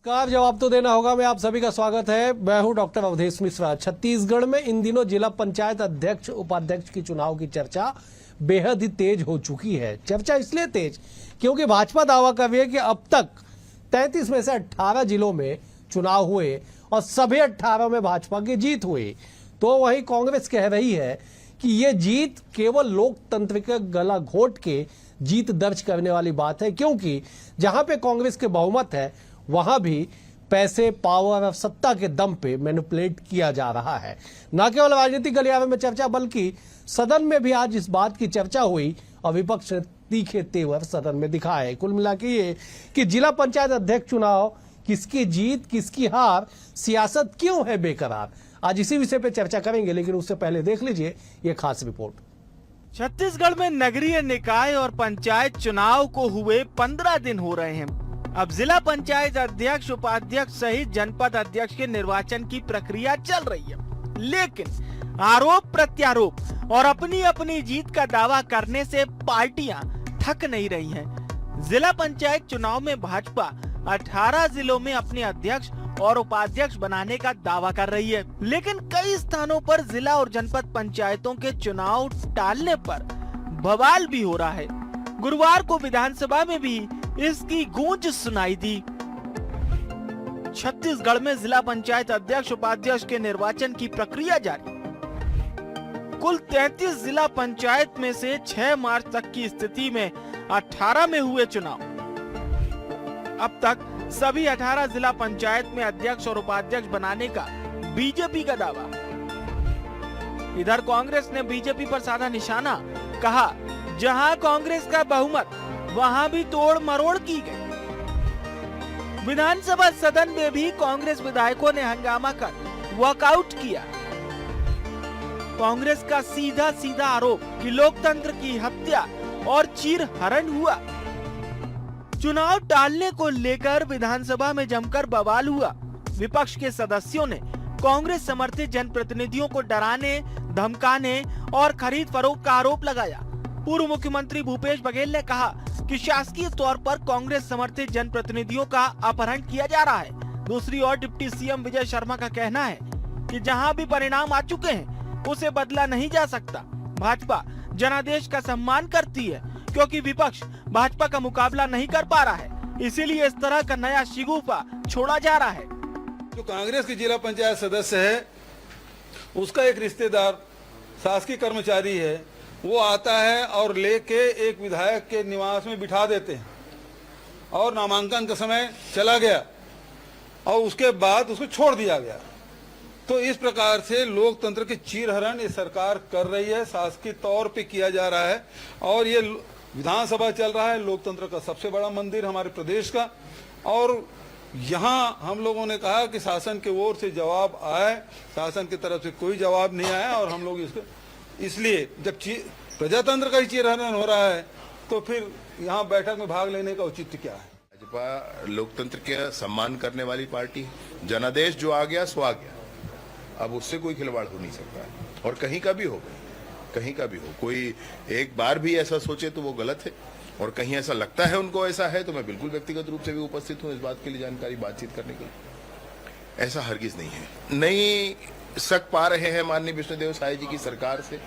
Car जवाब तो देना होगा। मैं आप सभी का स्वागत है। मैं हूं डॉक्टर अवधेश मिश्रा। छत्तीसगढ़ में इन दिनों जिला पंचायत अध्यक्ष उपाध्यक्ष की चुनाव की चर्चा बेहद ही तेज हो चुकी है। चर्चा इसलिए तेज क्योंकि भाजपा दावा कर रही है कि अब तक 33 में से 18 जिलों में चुनाव हुए और सभी 18 में भाजपा की जीत हुई। तो वहीं कांग्रेस कह रही है कि ये जीत केवल लोकतंत्र का गला घोट के जीत दर्ज करने वाली बात है, क्योंकि जहां पे कांग्रेस के बहुमत है वहां भी पैसे, पावर और सत्ता के दम पे मैनिपुलेट किया जा रहा है। न केवल राजनीतिक गलियारे में चर्चा बल्कि सदन में भी आज इस बात की चर्चा हुई और विपक्ष ने तीखे तेवर सदन में दिखाए। कुल मिला के ये कि जिला पंचायत अध्यक्ष चुनाव किसकी जीत किसकी हार, सियासत क्यों है बेकरार, आज इसी विषय पे चर्चा करेंगे। लेकिन उससे पहले देख लीजिए ये खास रिपोर्ट। छत्तीसगढ़ में नगरीय निकाय और पंचायत चुनाव को हुए 15 दिन हो रहे हैं। अब जिला पंचायत अध्यक्ष, उपाध्यक्ष सहित जनपद अध्यक्ष के निर्वाचन की प्रक्रिया चल रही है, लेकिन आरोप प्रत्यारोप और अपनी अपनी जीत का दावा करने से पार्टियां थक नहीं रही हैं। जिला पंचायत चुनाव में भाजपा 18 जिलों में अपने अध्यक्ष और उपाध्यक्ष बनाने का दावा कर रही है, लेकिन कई स्थानों पर जिला और जनपद पंचायतों के चुनाव टालने पर बवाल भी हो रहा है। गुरुवार को विधानसभा में भी इसकी गूंज सुनाई दी। छत्तीसगढ़ में जिला पंचायत अध्यक्ष उपाध्यक्ष के निर्वाचन की प्रक्रिया जारी। कुल 33 जिला पंचायत में से 6 मार्च तक की स्थिति में 18 में हुए चुनाव। अब तक सभी 18 जिला पंचायत में अध्यक्ष और उपाध्यक्ष बनाने का बीजेपी का दावा। इधर कांग्रेस ने बीजेपी पर साधा निशाना, कहा जहां कांग्रेस का बहुमत वहां भी तोड़ मरोड़ की गई। विधानसभा सदन में भी कांग्रेस विधायकों ने हंगामा कर वॉकआउट किया। कांग्रेस का सीधा सीधा आरोप कि लोकतंत्र की हत्या और चीरहरण हुआ। चुनाव टालने को लेकर विधानसभा में जमकर बवाल हुआ। विपक्ष के सदस्यों ने कांग्रेस समर्थित जनप्रतिनिधियों को डराने, धमकाने और खरीद फरोख्त का आरोप लगाया। पूर्व मुख्यमंत्री भूपेश बघेल ने कहा कि शासकीय तौर पर कांग्रेस समर्थित जनप्रतिनिधियों का अपहरण किया जा रहा है। दूसरी ओर डिप्टी सीएम विजय शर्मा का कहना है कि जहां भी परिणाम आ चुके हैं उसे बदला नहीं जा सकता। भाजपा जनादेश का सम्मान करती है क्योंकि विपक्ष भाजपा का मुकाबला नहीं कर पा रहा है, इसीलिए इस तरह का नया शिगुफा छोड़ा जा रहा है। जो कांग्रेस के जिला पंचायत सदस्य है उसका एक रिश्तेदार शासकीय कर्मचारी है, वो आता है और लेके एक विधायक के निवास में बिठा देते हैं और नामांकन का समय चला गया और उसके बाद उसको छोड़ दिया गया। तो इस प्रकार से लोकतंत्र के चीरहरण ये सरकार कर रही है, शासकीय तौर पे किया जा रहा है। और ये विधानसभा चल रहा है, लोकतंत्र का सबसे बड़ा मंदिर हमारे प्रदेश का, और यहाँ हम लोगों ने कहा कि शासन की ओर से जवाब आए। शासन की तरफ से कोई जवाब नहीं आया और हम लोग इसको इसलिए जब प्रजातंत्र का ही चीरहरण हो रहा है तो फिर यहाँ बैठक में भाग लेने का औचित्य क्या है। भाजपा लोकतंत्र के सम्मान करने वाली पार्टी, जनादेश जो आ गया सो आ गया, अब उससे कोई खिलवाड़ हो नहीं सकता है। और कहीं का भी हो, कहीं का भी हो, कोई एक बार भी ऐसा सोचे तो वो गलत है, और कहीं ऐसा लगता है उनको ऐसा है तो मैं बिल्कुल व्यक्तिगत रूप से भी उपस्थित हूँ इस बात के लिए जानकारी बातचीत करने के लिए। ऐसा हरगिज नहीं है। नहीं सक पा रहे हैं माननीय विष्णुदेव साय जी की सरकार से,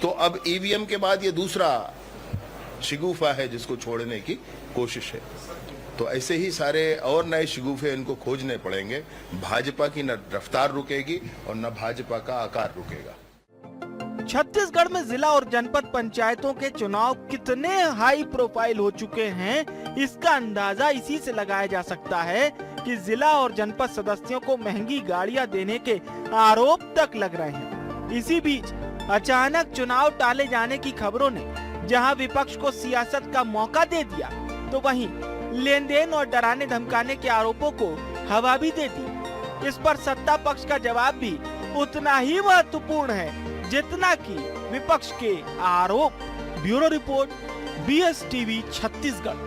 तो अब ईवीएम के बाद ये दूसरा शिगुफा है जिसको छोड़ने की कोशिश है। तो ऐसे ही सारे और नए शिगुफे इनको खोजने पड़ेंगे। भाजपा की न रफ्तार रुकेगी और न भाजपा का आकार रुकेगा। छत्तीसगढ़ में जिला और जनपद पंचायतों के चुनाव कितने हाई प्रोफाइल हो चुके हैं, इसका अंदाजा इसी से लगाया जा सकता है कि जिला और जनपद सदस्यों को महंगी गाड़ियां देने के आरोप तक लग रहे हैं। इसी बीच अचानक चुनाव टाले जाने की खबरों ने जहां विपक्ष को सियासत का मौका दे दिया, तो वहीं लेन देन और डराने धमकाने के आरोपों को हवा भी दे दी। इस पर सत्ता पक्ष का जवाब भी उतना ही महत्वपूर्ण है जितना कि विपक्ष के आरोप। Bureau report, BSTV Chhattisgarh.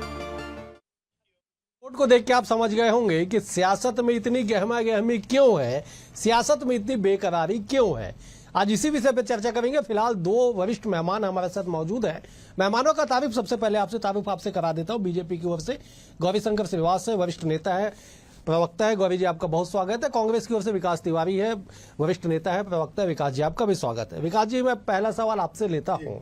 Report को देख के आप समझ गए होंगे कि सियासत में इतनी गहमा गहमी क्यों है, सियासत में इतनी बेकरारी क्यों है। आज इसी विषय पर चर्चा करेंगे। फिलहाल 2 वरिष्ठ मेहमान हमारे साथ मौजूद हैं। मेहमानों का तारीफ सबसे पहले तारीफ आपसे करा देता हूं। बीजेपी की ओर से गौरी शंकर श्रीवास वरिष्ठ नेता है, प्रवक्ता है। गौरी जी आपका बहुत स्वागत है। कांग्रेस की ओर से विकास तिवारी है, वरिष्ठ नेता है, प्रवक्ता है। विकास जी आपका भी स्वागत है। विकास जी, मैं पहला सवाल आपसे लेता हूं,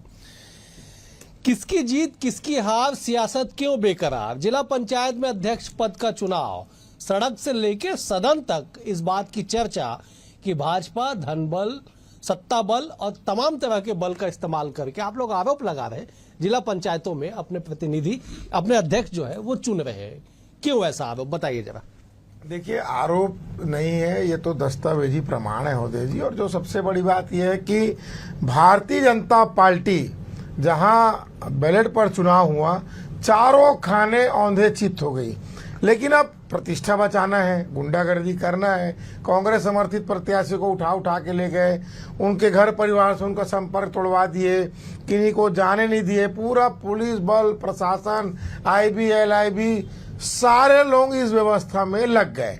किसकी जीत किसकी हार, सियासत क्यों बेकरार? जिला पंचायत में अध्यक्ष पद का चुनाव, सड़क से लेकर सदन तक इस बात की चर्चा कि भाजपा धन बल, सत्ता बल और तमाम तरह के बल का इस्तेमाल करके आप लोग आरोप लगा रहे हैं जिला पंचायतों में अपने प्रतिनिधि, अपने अध्यक्ष जो है वो चुन रहे हैं। क्यों ऐसा आरोप, बताइए जरा। देखिए, आरोप नहीं है, ये तो दस्तावेजी प्रमाण है होदे जी। और जो सबसे बड़ी बात यह है कि भारतीय जनता पार्टी जहां बैलेट पर चुनाव हुआ, चारों खाने औंधे चित्त हो गई। लेकिन अब प्रतिष्ठा बचाना है, गुंडागर्दी करना है, कांग्रेस समर्थित प्रत्याशी को उठा के ले गए, उनके घर परिवार से उनका संपर्क तोड़वा दिए, किन्हीं को जाने नहीं दिए। पूरा पुलिस बल, प्रशासन, आईबी, एलआईबी, सारे लोग इस व्यवस्था में लग गए।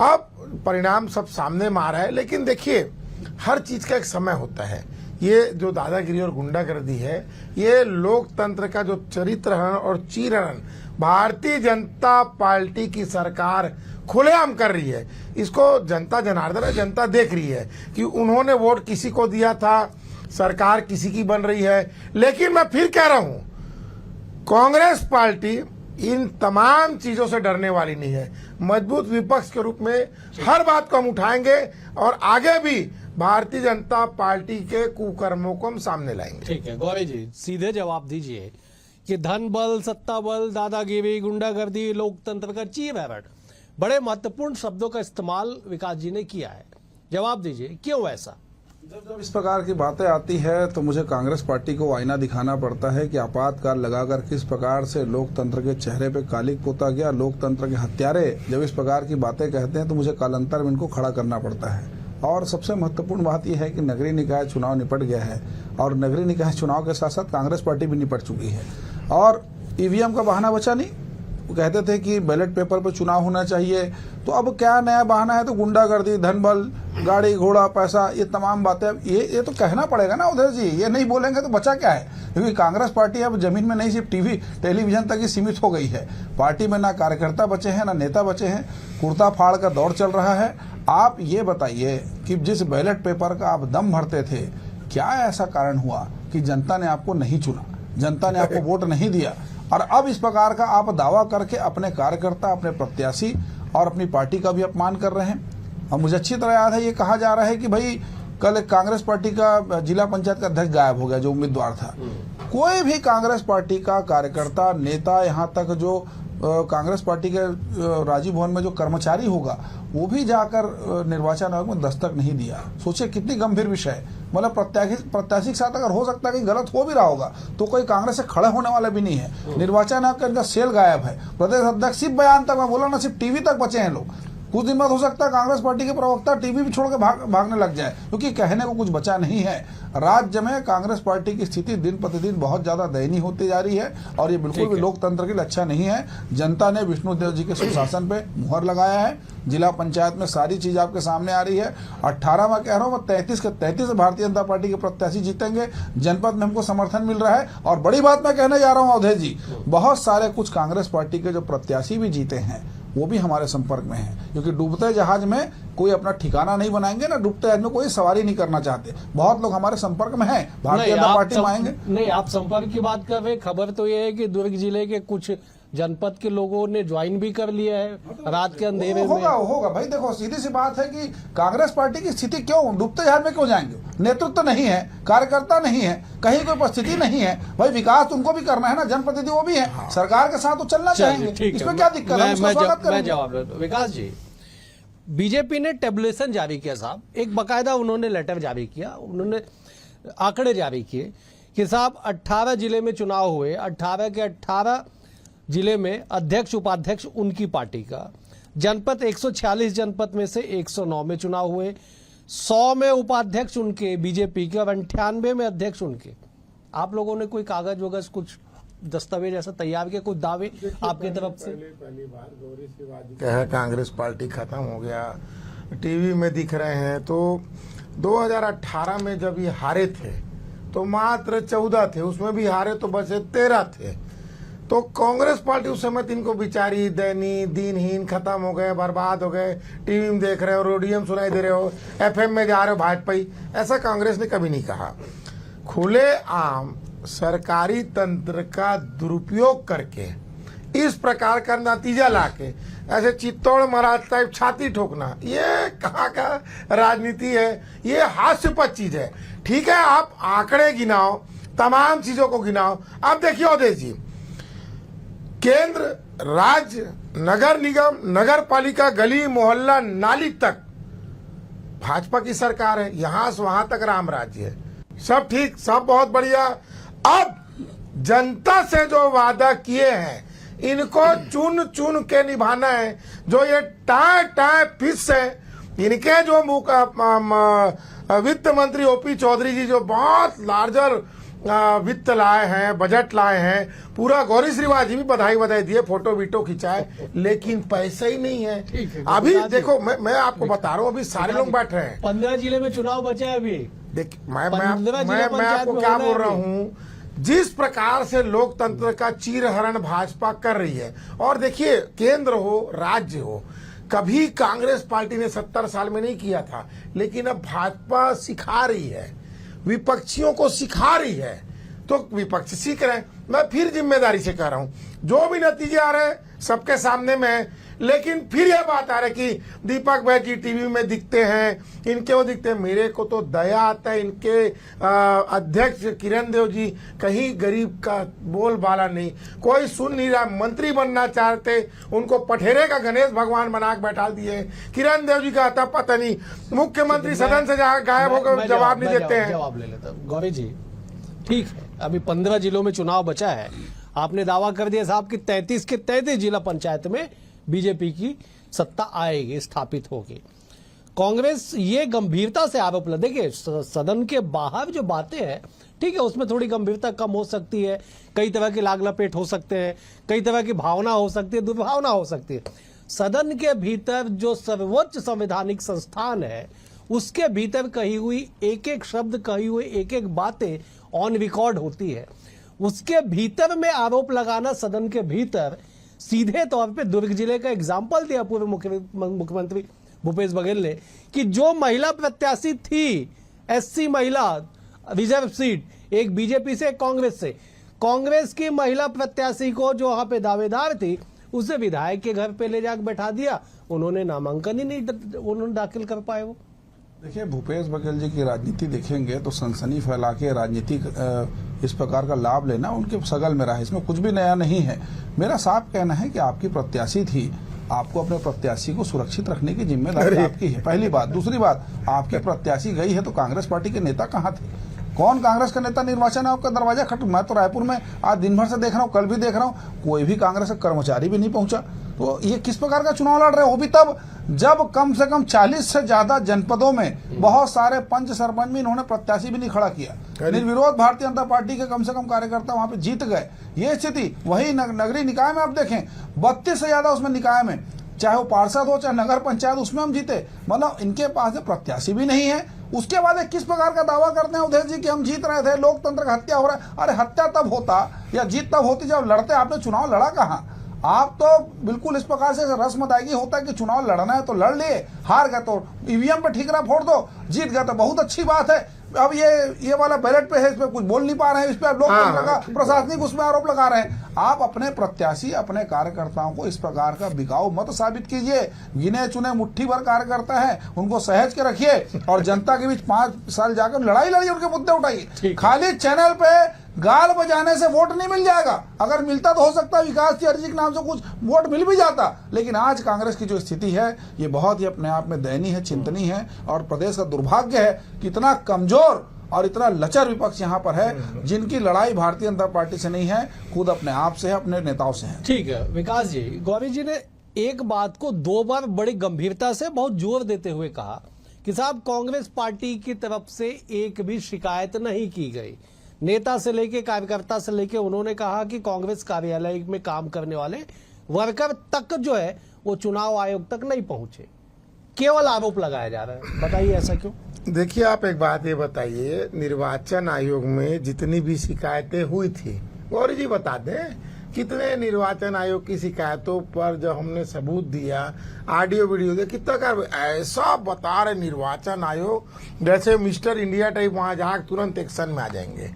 अब परिणाम सब सामने में आ रहा है। लेकिन देखिए, हर चीज का एक समय होता है। ये जो दादागिरी और गुंडागर्दी है, ये लोकतंत्र का जो चरित्र हनन और चीरहरण भारतीय जनता पार्टी की सरकार खुलेआम कर रही है। इसको जनता जनार्दन है, जनता देख रही है कि उन्होंने वोट किसी को दिया था, सरकार किसी की बन रही है। लेकिन मैं फिर कह रहा हूं, कांग्रेस पार्टी इन तमाम चीजों से डरने वाली नहीं है। मजबूत विपक्ष के रूप में हर बात को हम उठाएंगे और आगे भी भारतीय जनता पार्टी के कुकर्मों को हम सामने लाएंगे। ठीक है गौरी जी, सीधे जवाब दीजिए कि धन बल, सत्ता बल, दादागिरी, गुंडागर्दी लोकतंत्र का चीरहरण, बड़े महत्वपूर्ण शब्दों का इस्तेमाल विकास जी ने किया है। जवाब दीजिए, क्यों ऐसा? जब इस प्रकार की बातें आती है तो मुझे कांग्रेस पार्टी को आईना दिखाना पड़ता है कि आपातकाल लगाकर किस प्रकार से लोकतंत्र के चेहरे पे कालिक पोता गया। लोकतंत्र के हत्यारे जब इस प्रकार की बातें कहते हैं तो मुझे कालांतर में इनको खड़ा करना पड़ता है। और सबसे महत्वपूर्ण बात यह है कि नगरीय निकाय चुनाव निपट गया है और नगरीय निकाय चुनाव के साथ साथ कांग्रेस पार्टी भी निपट चुकी है और ईवीएम का बहाना बचा नहीं। वो कहते थे कि बैलेट पेपर पर चुनाव होना चाहिए, तो अब क्या नया बहाना है? तो गुंडागर्दी, धन बल, गाड़ी घोड़ा, पैसा, ये तमाम बातें ये तो कहना पड़ेगा ना उधर जी। ये नहीं बोलेंगे तो बचा क्या है? क्योंकि कांग्रेस पार्टी अब जमीन में नहीं, सिर्फ टीवी टेलीविजन तक ही सीमित हो गई है। पार्टी में ना कार्यकर्ता बचे हैं, ना नेता बचे हैं। कुर्ता फाड़ का दौर चल रहा है। आप ये बताइए कि जिस बैलेट पेपर का आप दम भरते थे, क्या ऐसा कारण हुआ कि जनता ने आपको नहीं चुना, जनता ने आपको वोट नहीं दिया? और अब इस प्रकार का आप दावा करके अपने कार्यकर्ता, अपने प्रत्याशी और अपनी पार्टी का भी अपमान कर रहे हैं। और मुझे अच्छी तरह याद है, ये कहा जा रहा है कि भाई कल कांग्रेस पार्टी का जिला पंचायत का अध्यक्ष गायब हो गया, जो उम्मीदवार था। कोई भी कांग्रेस पार्टी का कार्यकर्ता, नेता, यहाँ तक जो कांग्रेस पार्टी के राजीव भवन में जो कर्मचारी होगा, वो भी जाकर निर्वाचन आयोग में दस्तक नहीं दिया। सोचिए कितनी गंभीर विषय है। मतलब प्रत्याशी के साथ अगर हो सकता है कि गलत हो भी रहा होगा तो कोई कांग्रेस से खड़े होने वाला भी नहीं है। निर्वाचन आयोग का इनका सेल गायब है। प्रदेश अध्यक्ष सिर्फ बयान तक, मैं बोला ना, सिर्फ टीवी तक बचे हैं लोग। कुछ दिन बाद हो सकता है कांग्रेस पार्टी के प्रवक्ता टीवी भी छोड़ के भागने लग जाए, क्योंकि कहने को कुछ बचा नहीं है। राज्य में कांग्रेस पार्टी की स्थिति दिन प्रतिदिन बहुत ज्यादा दयनीय होती जा रही है और ये बिल्कुल भी लोकतंत्र के लिए अच्छा नहीं है। जनता ने विष्णुदेव जी के सुशासन पे मुहर लगाया है। जिला पंचायत में सारी चीज आपके सामने आ रही है। 18 में कह रहा हूँ, 33 के 33 भारतीय जनता पार्टी के प्रत्याशी जीतेंगे। जनपद में हमको समर्थन मिल रहा है। और बड़ी बात मैं कहने जा रहा हूँ अवधेश जी, बहुत सारे कुछ कांग्रेस पार्टी के जो प्रत्याशी भी जीते हैं वो भी हमारे संपर्क में है, क्योंकि डूबते जहाज में कोई अपना ठिकाना नहीं बनाएंगे ना, डूबते जहाज में कोई सवारी नहीं करना चाहते। बहुत लोग हमारे संपर्क में हैं, भारतीय जनता पार्टी में आएंगे। नहीं, आप संपर्क की बात कर रहे, खबर तो ये है कि दुर्ग जिले के कुछ जनपद के लोगों ने ज्वाइन भी कर लिया है रात के अंधेरे में। होगा भाई। देखो, सीधी सी बात है कि कांग्रेस पार्टी की स्थिति क्यों, डूबते जहाज में क्यों जाएंगे? नेतृत्व नहीं है, कार्यकर्ता नहीं है, कहीं कोई उपस्थिति नहीं है। भाई विकास उनको भी करना है ना, जनप्रतिनिधि वो भी है, सरकार के साथ तो चलना चाहेंगे। इसमें क्या दिक्कत है? मैं जवाब देता हूं। विकास जी, बीजेपी ने टेबुलेशन जारी किया साहब, एक बकायदा उन्होंने लेटर जारी किया, उन्होंने आंकड़े जारी किए कि साहब 18 जिले में चुनाव हुए, 18 के 18 जिले में अध्यक्ष उपाध्यक्ष उनकी पार्टी का। जनपद 146 जनपद में से 109 में चुनाव हुए, 100 में उपाध्यक्ष उनके बीजेपी के और 98 में अध्यक्ष उनके। आप लोगों ने कोई कागज वगज कुछ दस्तावेज ऐसा तैयार किया, कुछ दावे आपकी तरफ से? पहली बार गौरी शिवाजी क्या है, कांग्रेस पार्टी खत्म हो गया, टीवी में दिख रहे हैं। तो 2018 में जब ये हारे थे तो मात्र 14 थे, उसमें भी हारे तो बचे 13 थे। तो कांग्रेस पार्टी उस समय इनको बिचारी दैनी दीनहीन खत्म हो गए, बर्बाद हो गए, टीवी में देख रहे हो, रेडियो में सुनाई दे रहे हो, एफएम में जा रहे हो भाजपाई, ऐसा कांग्रेस ने कभी नहीं कहा। खुले आम सरकारी तंत्र का दुरुपयोग करके इस प्रकार का नतीजा लाके ऐसे चित्तौड़ महाराज टाइप छाती ठोकना, ये कहाँ का राजनीति है? ये हास्यपद चीज है। ठीक है, आप आंकड़े गिनाओ, तमाम चीजों को गिनाओ। अब देखिए अवधेश जी, केंद्र, राज्य, नगर निगम, नगर पालिका, गली मोहल्ला, नाली तक भाजपा की सरकार है। यहां से वहां तक राम राज्य है। सब ठीक, सब बहुत बढ़िया। अब जनता से जो वादा किए हैं इनको चुन चुन के निभाना है। जो ये टाए फिस है, इनके जो वित्त मंत्री ओपी चौधरी जी जो बहुत लार्जर वित्त लाए हैं, बजट लाए हैं, पूरा गौरी श्रीवास जी भी बधाई दिए, फोटो वीटो खिंचाए, लेकिन पैसे ही नहीं है। अभी देखो, मैं आपको बता रहा हूँ, अभी सारे लोग बैठ रहे हैं। 15 जिले में चुनाव बचा है अभी। देख, मैं आपको क्या बोल रहा हूँ, जिस प्रकार से लोकतंत्र का चीरहरण भाजपा कर रही है। और देखिए, केंद्र हो, राज्य हो, कभी कांग्रेस पार्टी ने 70 साल में नहीं किया था, लेकिन अब भाजपा सिखा रही है, विपक्षियों को सिखा रही है, तो विपक्ष सीख रहे हैं। मैं फिर जिम्मेदारी से कह रहा हूं, जो भी नतीजे आ रहे हैं सबके सामने में है, लेकिन फिर यह बात आ रही कि दीपक भाई जी टीवी में दिखते हैं, इनके वो दिखते हैं। मेरे को तो दया आता है, इनके अध्यक्ष किरण देव जी कहीं गरीब का बोलबाला नहीं, कोई सुन नहीं रहा। मंत्री बनना चाहते, उनको पठेरे का गणेश भगवान बना के बैठा दिए। किरण देव जी का आता पता नहीं, मुख्यमंत्री सदन से गायब होकर जवाब नहीं देते हैं। जवाब ले लेता हूं। गौरी जी, ठीक है, अभी 15 जिलों में चुनाव बचा है। आपने दावा कर दिया साहब कि 33 के 33 जिला पंचायत में बीजेपी की सत्ता आएगी, स्थापित होगी। कांग्रेस ये गंभीरता से आरोप लगे। देखिए, सदन के बाहर जो बातें हैं, ठीक है, उसमें थोड़ी गंभीरता कम हो सकती है, कई तरह की लाग लपेट हो सकते हैं, कई तरह की भावना हो सकती है, दुर्भावना हो सकती है। सदन के भीतर जो सर्वोच्च संवैधानिक संस्थान है, उसके भीतर कही हुई एक एक शब्द, कही हुई एक एक बातें ऑन रिकॉर्ड होती है। उसके भीतर में आरोप लगाना, सदन के भीतर सीधे तौर पे दुर्ग जिले का एग्जाम्पल दिया पूर्व मुख्यमंत्री भूपेश बघेल ने, कि जो महिला प्रत्याशी थी, एससी महिला रिजर्व सीट, एक बीजेपी से, एक कांग्रेस से, कांग्रेस की महिला प्रत्याशी को जो वहां पे दावेदार थी, उसे विधायक के घर पे ले जाकर बैठा दिया। उन्होंने नामांकन ही नहीं उन्होंने दाखिल कर पाए। वो देखिए, भूपेश बघेल जी की राजनीति देखेंगे तो सनसनी फैला के राजनीतिक इस प्रकार का लाभ लेना उनके सगल में रहा है, इसमें कुछ भी नया नहीं है। मेरा साफ कहना है कि आपकी प्रत्याशी थी, आपको अपने प्रत्याशी को सुरक्षित रखने की जिम्मेदारी आपकी है, पहली बात। दूसरी बात, आपकी प्रत्याशी गई है तो कांग्रेस पार्टी के नेता कहाँ थे? कौन कांग्रेस का नेता निर्वाचन आयोग का दरवाजा खट? मैं तो रायपुर में आज दिन भर से देख रहा हूँ, कल भी देख रहा हूँ, कोई भी कांग्रेस का कर्मचारी भी नहीं पहुंचा। तो ये किस प्रकार का चुनाव लड़ रहे हो? वो भी तब जब कम से कम 40 से ज्यादा जनपदों में बहुत सारे पंच सरपंच में इन्होंने प्रत्याशी भी नहीं खड़ा किया। निर्विरोध भारतीय जनता पार्टी के कम से कम कार्यकर्ता वहां पे जीत गए। ये स्थिति वही नगरीय निकाय में आप देखें, 32 से ज्यादा उसमें निकाय में, चाहे वो पार्षद हो चाहे नगर पंचायत, उसमें हम जीते। मतलब इनके पास प्रत्याशी भी नहीं है। उसके बाद किस प्रकार का दावा करते हैं अवधेश जी कि हम जीत रहे थे, लोकतंत्र का हत्या हो रहा है। अरे हत्या तब होता या जीत तब होती जब लड़ते। आपने चुनाव लड़ा कहाँ? आप तो बिल्कुल इस प्रकार से रस्म अदायगी होता है कि चुनाव लड़ना है तो लड़ लिए, हार गए तो ईवीएम पे ठीकरा फोड़ दो, जीत गए तो बहुत अच्छी बात है। अब ये वाला बैलेट पे है, इस पे कुछ बोल नहीं पा रहे हैं, इस पे लोकतंत्र का प्रशासनिक उसमें आरोप लगा रहे हैं। आप अपने प्रत्याशी, अपने कार्यकर्ताओं को इस प्रकार का बिकाऊ मत साबित कीजिए। गिने चुने मुट्ठी भर कार्यकर्ता है, उनको सहेज के रखिए और जनता के बीच 5 साल जाकर लड़ाई लड़िए, उनके मुद्दे उठाइए। खाली चैनल पे गाल बजाने से वोट नहीं मिल जाएगा। अगर मिलता तो हो सकता है विकास की अर्जी के नाम से कुछ वोट मिल भी जाता, लेकिन आज कांग्रेस की जो स्थिति है ये बहुत ही अपने आप में दयनीय है, चिंतनीय है। और प्रदेश का दुर्भाग्य है कि इतना कमजोर और इतना लचर विपक्ष यहाँ पर है, जिनकी लड़ाई भारतीय जनता पार्टी से नहीं है, खुद अपने आप से है, अपने नेताओं से है। ठीक है विकास जी, गौरी जी ने एक बात को 2 बार बड़ी गंभीरता से बहुत जोर देते हुए कहा कि साहब कांग्रेस पार्टी की तरफ से एक भी शिकायत नहीं की गई। नेता से लेके कार्यकर्ता से लेके उन्होंने कहा कि कांग्रेस कार्यालय में काम करने वाले वर्कर तक जो है वो चुनाव आयोग तक नहीं पहुंचे। केवल आरोप लगाया जा रहा है, बताइए ऐसा क्यों? देखिए, आप एक बात ये बताइए, निर्वाचन आयोग में जितनी भी शिकायतें हुई थी, गौरी जी बता दें, कितने निर्वाचन आयोग की शिकायतों पर जब हमने सबूत दिया, ऑडियो वीडियो दिया, कितना कर ऐसा बता रहे निर्वाचन आयोग जैसे मिस्टर इंडिया टाइप, वहां जाकर तुरंत एक्शन में आ जाएंगे।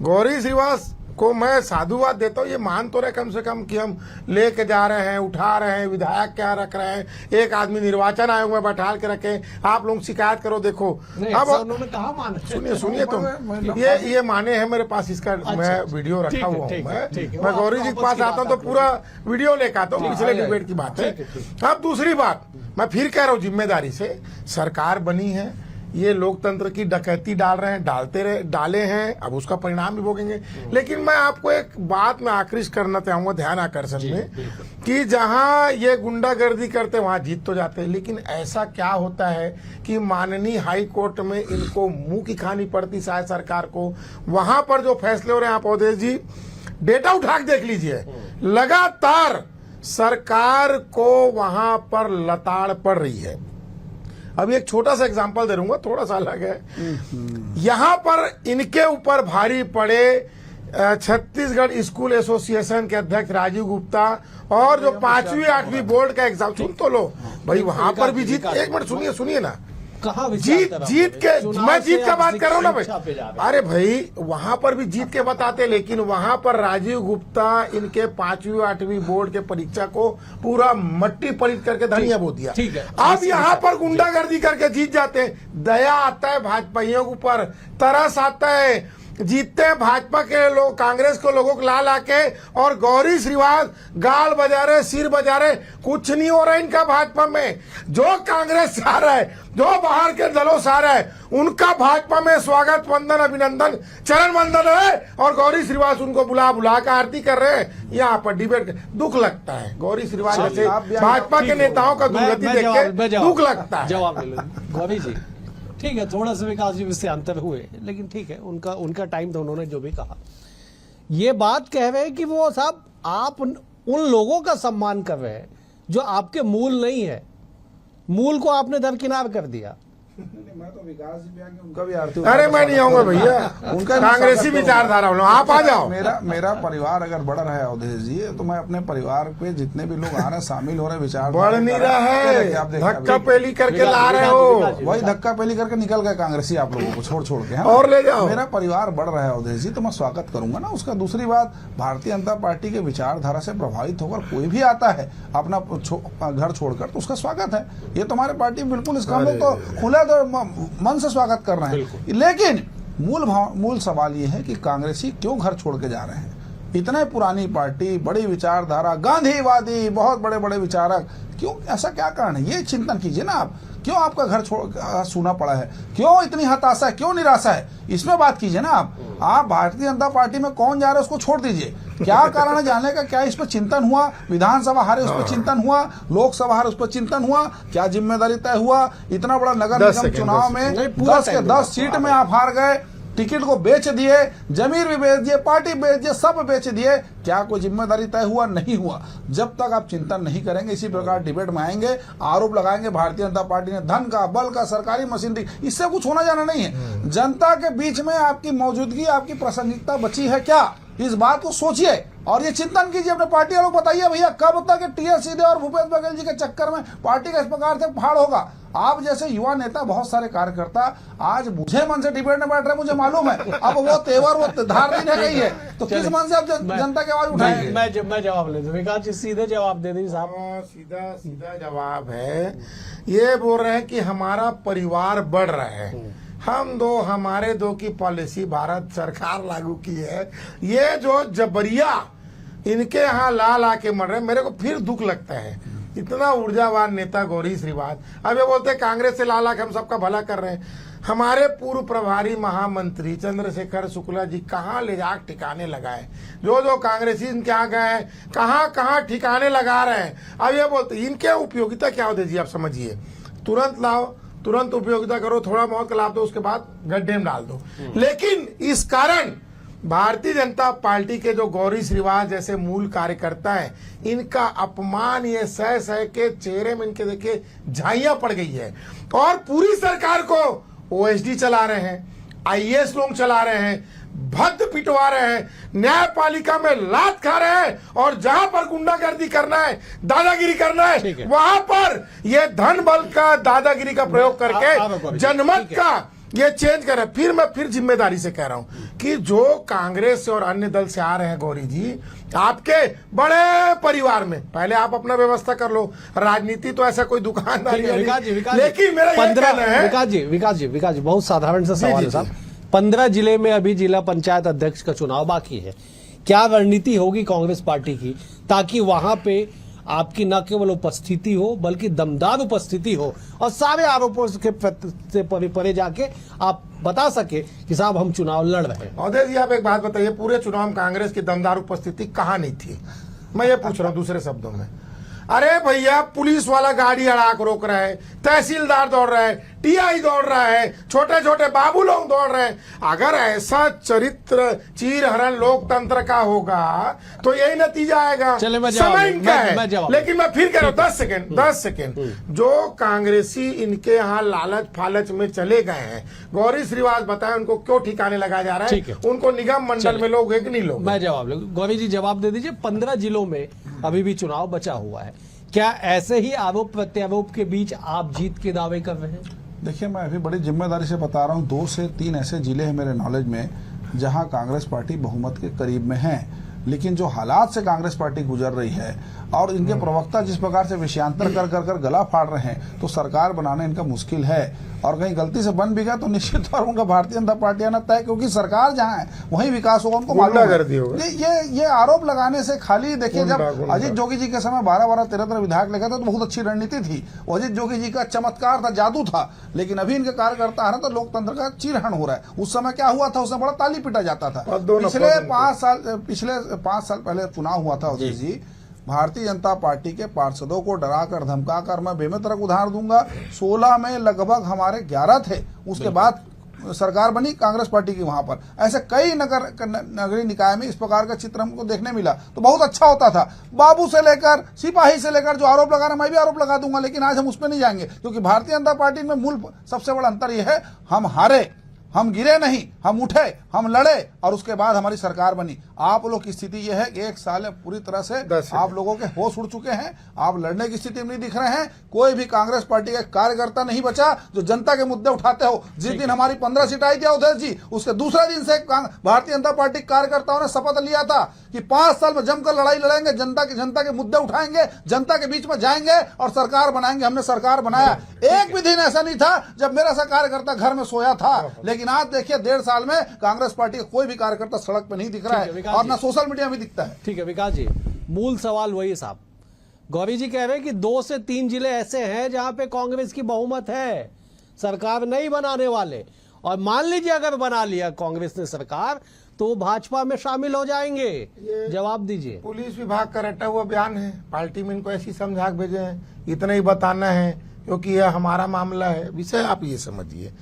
गौरी श्रीवास को मैं साधुवाद देता हूँ, ये मान तो रहे कम से कम कि हम लेके जा रहे हैं, उठा रहे हैं, विधायक क्या रख रहे हैं, एक आदमी निर्वाचन आयोग में बैठा के रखे, आप लोग शिकायत करो। देखो अब उन्होंने कहा मान, सुनिए तो ये माने हैं मेरे पास, इसका मैं वीडियो रखा हुआ हूँ। मैं गौरी जी के पास आता हूँ तो पूरा वीडियो लेकर आता हूँ, पिछले डिबेट की बात है। अब दूसरी बात मैं फिर कह रहा हूँ, जिम्मेदारी से सरकार बनी है, ये लोकतंत्र की डकैती डाल रहे हैं, डाले हैं, अब उसका परिणाम भी भोगेंगे। लेकिन मैं आपको एक बात में आकृष्ट करना चाहूंगा, ध्यान आकर्षण में, कि जहां ये गुंडागर्दी करते वहां जीत तो जाते हैं, लेकिन ऐसा क्या होता है कि माननीय हाई कोर्ट में इनको मुंह की खानी पड़ती शायद सरकार को। वहां पर जो फैसले हो रहे हैं, आप अवधेश जी डेटा उठा के देख लीजिए, लगातार सरकार को वहां पर लताड़ पड़ रही है। अभी एक छोटा सा एग्जांपल दे दूंगा, थोड़ा सा अलग है। यहां पर इनके ऊपर भारी पड़े छत्तीसगढ़ स्कूल एसोसिएशन के अध्यक्ष राजीव गुप्ता और जो 5वीं 8वीं बोर्ड का एग्जाम, सुन तो लो भाई, वहां पर भी जीत, एक मिनट सुनिए ना, जीत के, मैं जीत का बात कर रहा हूँ ना भाई, अरे भाई वहां पर भी जीत के बताते, लेकिन वहां पर राजीव गुप्ता इनके 5वीं 8वीं बोर्ड के परीक्षा को पूरा मट्टी पलित करके धनिया बो दिया। अब यहाँ पर गुंडागर्दी करके जीत जाते हैं। दया आता है भाजपाइयों के ऊपर, तरस आता है, जीतते हैं भाजपा के लोग, कांग्रेस को लोगों को ला के, और गौरी श्रीवास गाल बजा रहे, सिर बजा रहे, कुछ नहीं हो रहा है इनका भाजपा में। जो कांग्रेस से आ रहा है, जो बाहर के दलों से आ रहा है, उनका भाजपा में स्वागत, वंदन, अभिनंदन, चरण वंदन है, और गौरी श्रीवास उनको बुला कर आरती कर रहे हैं। यहाँ पर डिबेट दुख लगता है, गौरी श्रीवास जैसे भाजपा के नेताओं का दुर्गति देख के दुख लगता है। जवाब ले लो गौरी जी, ठीक है, थोड़ा सा विकास जी इससे अंतर हुए, लेकिन ठीक है, उनका टाइम था, उन्होंने जो भी कहा। ये बात कह रहे हैं कि वो साहब आप उन लोगों का सम्मान कर रहे हैं जो आपके मूल नहीं है, मूल को आपने दरकिनार कर दिया। मैं तो विकास जी भी आएंगे, उनका भी आरती। अरे मैं नहीं आऊंगा भैया, उनका कांग्रेसी विचारधारा, आप आ जाओ। मेरा परिवार अगर बढ़ रहा है अवधेश जी, तो मैं अपने परिवार पे जितने भी लोग आ रहे हैं, शामिल हो रहे हैं, विचार बढ़ नहीं रहा है, धक्का पेली करके ला रहे हो, वही धक्का पेली करके निकल गए कांग्रेसी आप लोगों को छोड़ के, और ले जाओ। मेरा परिवार बढ़ रहा है अवधेश जी, तो मैं स्वागत करूंगा ना उसका। दूसरी बात, भारतीय जनता पार्टी के विचारधारा से प्रभावित होकर कोई भी आता है अपना घर छोड़कर, तो उसका स्वागत है। ये तो हमारे पार्टी बिल्कुल, इसका हम लोग तो खुला तो मन से स्वागत कर रहे हैं। लेकिन मूल सवाल ये है कि कांग्रेसी क्यों घर छोड़ के जा रहे हैं? इतने पुरानी पार्टी, बड़ी विचारधारा, गांधीवादी, बहुत बड़े बड़े विचारक, क्यों, ऐसा क्या कारण है? ये चिंतन कीजिए ना आप, क्यों आपका घर सूना पड़ा है, क्यों इतनी हताशा है, क्यों निराशा है, इसमें बात कीजिए ना आप भारतीय जनता पार्टी में कौन जा रहा है उसको छोड़ दीजिए, क्या कारण है जानने का, क्या इस पर चिंतन हुआ, विधानसभा हारे उस पर चिंतन हुआ, लोकसभा हारे उस पर चिंतन हुआ, क्या जिम्मेदारी तय हुआ? इतना बड़ा नगर निगम चुनाव में 10 के 10 सीट में आप हार गए, टिकट को बेच दिए, जमीन भी बेच दिए, पार्टी बेच दिए, सब बेच दिए, क्या कोई जिम्मेदारी तय हुआ? नहीं हुआ। जब तक आप चिंतन नहीं करेंगे, इसी प्रकार डिबेट में आएंगे, आरोप लगाएंगे भारतीय जनता पार्टी ने धन का, बल का, सरकारी मशीनरी, इससे कुछ होना जाना नहीं है। जनता के बीच में आपकी मौजूदगी, आपकी प्रासंगिकता बची है क्या? इस बात को सोचिए और ये चिंतन कीजिए अपने पार्टी वालों को, बताइए भैया कब तक टीएस सीधे और भूपेश बघेल जी के चक्कर में पार्टी का इस प्रकार से फाड़ होगा? आप जैसे युवा नेता, बहुत सारे कार्यकर्ता आज मुझे मन से डिबेट में बैठ रहे, मुझे मालूम है, अब वो तेवर, वो धार नहीं रह गई है, तो किस मन से आप जनता की आवाज उठाएंगे? मैं जवाब ले दूं, विकास जी सीधे जवाब दे दीजिए साहब। सीधा जवाब है, ये बोल रहे हैं कि हमारा परिवार बढ़ रहा है, हमारे दो की पॉलिसी भारत सरकार लागू की है, ये जो जबरिया इनके यहाँ ला के मर रहे, मेरे को फिर दुख लगता है। इतना ऊर्जावान नेता गौरी श्रीवास, अब ये बोलते कांग्रेस से ला के हम सबका भला कर रहे हैं। हमारे पूर्व प्रभारी महामंत्री चंद्रशेखर शुक्ला जी कहाँ ले जा ठिकाने लगाए, जो कांग्रेसी इनके यहाँ गए हैं, कहाँ ठिकाने लगा रहे हैं। अब ये बोलते इनके उपयोगिता क्या होती जी, आप समझिए, तुरंत लाओ, तुरंत उपयोगिता करो, थोड़ा बहुत लाभ दो, उसके बाद गड्ढे में डाल दो। लेकिन इस कारण भारतीय जनता पार्टी के जो गौरी श्रीवास जैसे मूल कार्यकर्ता हैं, इनका अपमान ये सह के चेहरे में इनके देखिए झाइयां पड़ गई है। और पूरी सरकार को ओएसडी चला रहे हैं, आईएएस लोग चला रहे हैं, भद्द पिटवा रहे हैं, न्यायपालिका में लात खा रहे हैं, और जहां पर गुंडागर्दी करना है, दादागिरी करना ठीक है, है। वहां पर ये धन बल का, दादागिरी का प्रयोग आप करके करिए। जनमत ठीक है। का ये चेंज कर रहे हैं। फिर मैं जिम्मेदारी से कह रहा हूं कि जो कांग्रेस से और अन्य दल से आ रहे हैं गौरी जी, आपके बड़े परिवार में पहले आप अपना व्यवस्था कर लो। राजनीति तो ऐसा कोई दुकानदारी ठीक है, विकास जी, विकास जी। लेकिन मेरा ये कहना है, विकास जी बहुत साधारण सा सवाल है जी। साहब। 15 जिले में अभी जिला पंचायत अध्यक्ष का चुनाव बाकी है, क्या रणनीति होगी कांग्रेस पार्टी की ताकि वहां पे आपकी न केवल उपस्थिति हो बल्कि दमदार उपस्थिति हो और सारे आरोपों से परे जाके आप बता सके कि साहब हम चुनाव लड़ रहे हैं। अवधेश जी आप एक बात बताइए, पूरे चुनाव में कांग्रेस की दमदार उपस्थिति कहाँ नहीं थी? मैं ये पूछ रहा हूँ दूसरे शब्दों में। अरे भैया, पुलिस वाला गाड़ी अड़ाक रोक रहा है, तहसीलदार दौड़ रहा है, टीआई दौड़ रहा है, छोटे छोटे बाबू लोग दौड़ रहे हैं। अगर ऐसा चरित्र चीरहरण लोकतंत्र का होगा तो यही नतीजा आएगा। चले, मैं जवाब समय दूं, इनका मैं है, जवाब लेकिन मैं फिर कह रहा हूं 10 सेकेंड जो कांग्रेसी इनके यहाँ लालच फालच में चले गए हैं, गौरी श्रीवास बताए उनको क्यों ठिकाने लगाया जा रहा ठीक है, है। उनको निगम मंडल में लोग एक नहीं लोग। मैं जवाब लूँ। गौरी जी जवाब दे दीजिए। 15 जिलों में अभी भी चुनाव बचा हुआ है, क्या ऐसे ही आरोप प्रत्यारोप के बीच आप जीत के दावे कर रहे हैं? देखिए, मैं अभी बड़ी जिम्मेदारी से बता रहा हूँ, 2 से 3 ऐसे जिले हैं मेरे नॉलेज में जहां कांग्रेस पार्टी बहुमत के करीब में है, लेकिन जो हालात से कांग्रेस पार्टी गुजर रही है और इनके प्रवक्ता जिस प्रकार से विषयांतर कर कर कर गला फाड़ रहे हैं, तो सरकार बनाना इनका मुश्किल है। और कहीं गलती से बन भी गया तो निश्चित तौर पर उनका भारतीय जनता पार्टी आना तय, क्योंकि सरकार जहां है वहीं विकास होगा, उनको मालूम गुंडागर्दी होगा। ये आरोप लगाने से खाली देखिए, जब गुंडा। अजीत जोगी जी के समय 12-12, 13-13 विधायक लेकर थे तो बहुत अच्छी रणनीति थी, अजीत जोगी जी का चमत्कार था, जादू था। लेकिन अभी इनके कार्यकर्ता आ रहे तो लोकतंत्र का चीरहरण हो रहा है। उस समय क्या हुआ था, उसमें बड़ा ताली पीटा जाता था। पिछले 5 साल पहले चुनाव हुआ था अवधेश जी, भारतीय जनता पार्टी के पार्षदों को डराकर धमकाकर, मैं बेमित्रक उदाहरण दूंगा, 16 में लगभग हमारे 11 थे, उसके बाद सरकार बनी कांग्रेस पार्टी की। वहां पर ऐसे कई नगरीय निकाय में इस प्रकार का चित्र हमको देखने मिला, तो बहुत अच्छा होता था। बाबू से लेकर सिपाही से लेकर जो आरोप लगा रहे, मैं भी आरोप लगा दूंगा, लेकिन आज हम उस पर नहीं जाएंगे, क्योंकि भारतीय जनता पार्टी में मूल सबसे बड़ा अंतर यह है, हम हारे, हम गिरे नहीं, हम उठे, हम लड़े और उसके बाद हमारी सरकार बनी। आप लोग की स्थिति यह है कि 1 साल में पूरी तरह से आप लोगों के होश उड़ चुके हैं, आप लड़ने की स्थिति में नहीं दिख रहे हैं। कोई भी कांग्रेस पार्टी का कार्यकर्ता नहीं बचा जो जनता के मुद्दे उठाते हो। जिस दिन हमारी 15 सीट आई थी अवधेश जी, उसके दूसरे दिन से भारतीय जनता पार्टी कार्यकर्ताओं ने शपथ लिया था कि 5 साल में जमकर लड़ाई लड़ेंगे, जनता के मुद्दे उठाएंगे, जनता के बीच में जाएंगे और सरकार बनाएंगे। हमने सरकार बनाया। एक भी दिन ऐसा नहीं था जब मेरा सा कार्यकर्ता घर में सोया था। लेकिन आज देखिए 1.5 साल में कांग्रेस पार्टी का कोई भी कार्यकर्ता सड़क पे नहीं दिख रहा है और ना सोशल मीडिया में दिखता है। ठीक है विकास जी, मूल सवाल वही साहब, गौरी जी कह रहे हैं कि 2 से 3 जिले ऐसे हैं जहां पे कांग्रेस की बहुमत है, सरकार नहीं बनाने वाले, और मान लीजिए अगर बना लिया कांग्रेस ने सरकार तो वो भाजपा में शामिल हो जाएंगे। जवाब दीजिए। पुलिस विभाग का रटा हुआ बयान है, पार्टी में इनको ऐसी समझा के भेजे हैं, इतना ही बताना है क्योंकि यह हमारा मामला है। विषय आप ये समझिए,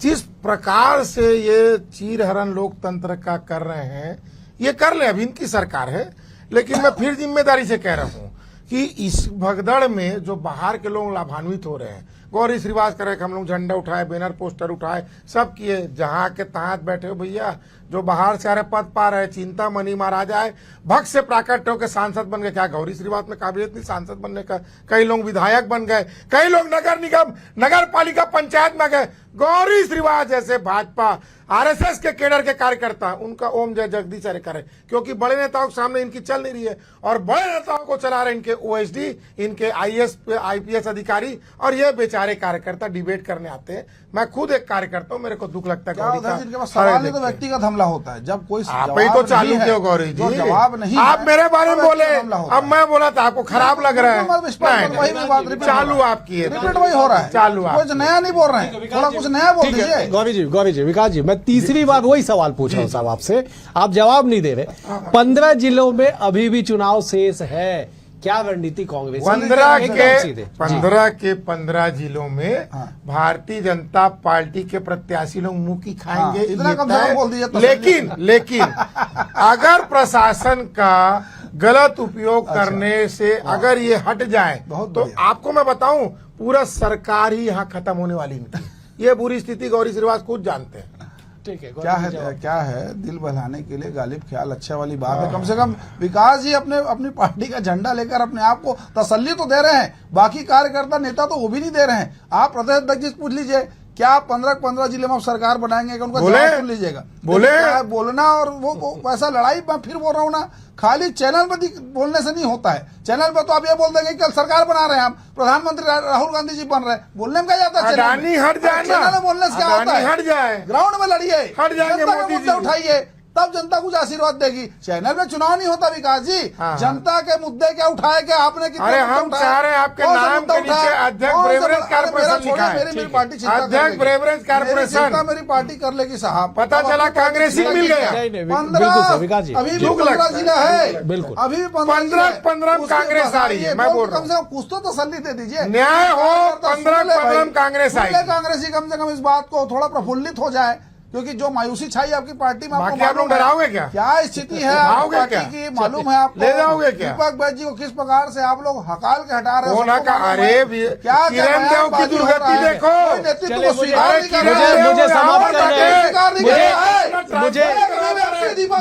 जिस प्रकार से ये चीरहरण लोकतंत्र का कर रहे हैं, ये कर ले, अभी इनकी सरकार है। लेकिन मैं फिर जिम्मेदारी से कह रहा हूं कि इस भगदड़ में जो बाहर के लोग लाभान्वित हो रहे हैं, गौरी श्रीवास करे कि हम लोग झंडा उठाए, बैनर पोस्टर उठाए, सब किए, जहां के तहां बैठे हो भैया, जो बाहर से आ रहे पद पा रहे, चिंतामणि महाराज आए, भक्त से प्राकट होकर सांसद बन गए। क्या गौरी श्रीवास में काबिलियत नहीं सांसद बनने का? कई लोग विधायक बन गए, कई लोग नगर निगम, नगर पालिका, पंचायत में गए। गौरी श्रीवास जैसे भाजपा आरएसएस के केडर के कार्यकर्ता, उनका ओम जय जगदीश हरे करे, क्योंकि बड़े नेताओं के सामने इनकी चल नहीं रही है, और बड़े नेताओं को चला रहे इनके ओएसडी, इनके आईपीएस अधिकारी, और ये बेचारे कार्यकर्ता डिबेट करने आते हैं। मैं खुद एक कार्यकर्ता हूं, मेरे को दुख लगता है। सवाल तो व्यक्तिगत हमला होता है, जब कोई आप ही तो चालू क्यों गौरी जी, जवाब नहीं, आप मेरे बारे में बोले, अब मैं बोला था आपको खराब लग रहा है। चालू आपकी है, रिपीट वही हो रहा है, चालू आप कुछ नया नहीं बोल रहे हैं, थोड़ा कुछ नया बोल दीजिए। गौरी जी, विकास जी, मैं तीसरी बार वही सवाल पूछ रहा हूं साहब आपसे, आप जवाब नहीं दे रहे। 15 जिलों में अभी भी चुनाव शेष है, क्या रणनीति कांग्रेस? 15 के 15 जिलों में भारतीय जनता पार्टी के प्रत्याशी लोग मुंह की खाएंगे, इतना कम से कम बोल दीजिए। लेकिन अगर प्रशासन का गलत उपयोग करने से अगर ये हट जाए तो आपको मैं बताऊं, पूरा सरकार ही यहाँ खत्म होने वाली इनकी। ये बुरी स्थिति गौरी श्रीवास खुद जानते हैं। ठीक है, क्या गौरव जी है जवाब। क्या है, दिल बहलाने के लिए गालिब ख्याल अच्छा वाली बात है। कम से कम विकास जी अपनी पार्टी का झंडा लेकर अपने आप को तसल्ली तो दे रहे हैं, बाकी कार्यकर्ता नेता तो वो भी नहीं दे रहे हैं। आप प्रदेश अध्यक्ष जी से पूछ लीजिए, क्या आप 15 जिले में आप सरकार बनाएंगे कि उनका बोले? जवाब सुन लीजिएगा। बोले? देखिए, क्या है, बोलना और वो वैसा लड़ाई, मैं फिर बोल रहा हूँ ना, खाली चैनल पर बोलने से नहीं होता है। चैनल पर तो आप ये बोल देंगे कल सरकार बना रहे हैं हम, प्रधानमंत्री राहुल गांधी जी बन रहे हैं, बोलने में क्या जाता है? अडानी हट जाए ना, चैनल में बोलने से क्या होता अडानी है? हट जाए, ग्राउंड में लड़िए, हट जाएंगे जनता के मोदी मुद्दे जी। उठाइए, तब जनता कुछ आशीर्वाद देगी। चैनल में चुनाव नहीं होता विकास जी, हाँ। जनता के मुद्दे क्या उठाए, क्या आपने कितने अरे मुद्दे हम उठाए? चाह रहे हैं आपके कौन सा नाम मुद्दा के नीचे उठाए? अध्यक्ष कौन सा ब्रेवरेज मुद्दा? अरे मेरा कारपोरेशन लिखा छोड़िए, है। मेरी पार्टी चिंता कर अध्यक्ष लेगी। Beverage corporation. मेरी चिंता मेरी पार्टी कर लेगी साहब। पता अब चला आपकी पार्टी कांग्रेसी चिंता मिल की गया। क्या? नहीं, नहीं, बिल्कुल सही, विकास जी। अभी भी दुख 15 लगता है। जिला है, बिल्कुल। अभी भी 15 कांग्रेस आ रही है, मैं बोल रहा हूँ। कम से कम कुछ तो तसल्ली दे दीजिए। न्याय हो, कार्यकर्ता सुन ले 15 भाई। कांग्रेस सुन ले आएगी। कांग्रेसी कम से कम इस बात को थोड़ा प्रफुल्लित हो जाए, क्योंकि जो मायूसी छाई आपकी पार्टी में, आपको बाकी आप लोग मालूम है डराओगे क्या? क्या स्थिति है आपकी डराओगे पार्टी क्या? की, मालूम है आपको? ले जाओगे क्या? दीपक बैद जी को किस प्रकार से आप लोग हकाल के हटा रहे हो? वो ना सबको का- मालूम अरे है। भी- क्या किरण देव की दुर्गति देखो। कोई नेतृत्व चलिए, को स्वीकार नहीं कर रहा है। मुझे समाप्त करना है। स्वीकार नहीं कर रहा है।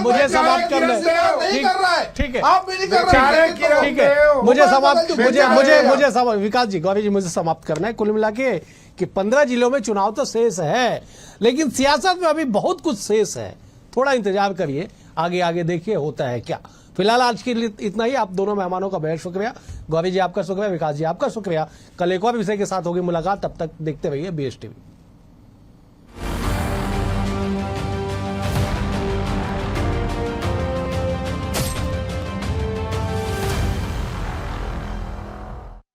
मुझे समाप्त करना है। नहीं कर रहा है। ठीक है। आप भी नहीं कर बेचारे रहे हैं। किरण ठीक है, देव, मुझे हुमायूं समाप्त बदल मुझे चुके मुझे हैं। मुझे समाप्त विकास जी, गौरी जी, मुझे समाप्त करना है। कुल मिला के कि 15 जिलों में चुनाव तो शेष है, लेकिन सियासत में अभी बहुत कुछ शेष है। थोड़ा इंतजार करिए, आगे आगे देखिए होता है क्या। फिलहाल आज के लिए इतना ही। आप दोनों मेहमानों का बेहद शुक्रिया। गौरी जी आपका शुक्रिया, विकास जी आपका शुक्रिया। कल एक और विषय के साथ होगी मुलाकात, तब तक देखते रहिए BSTV।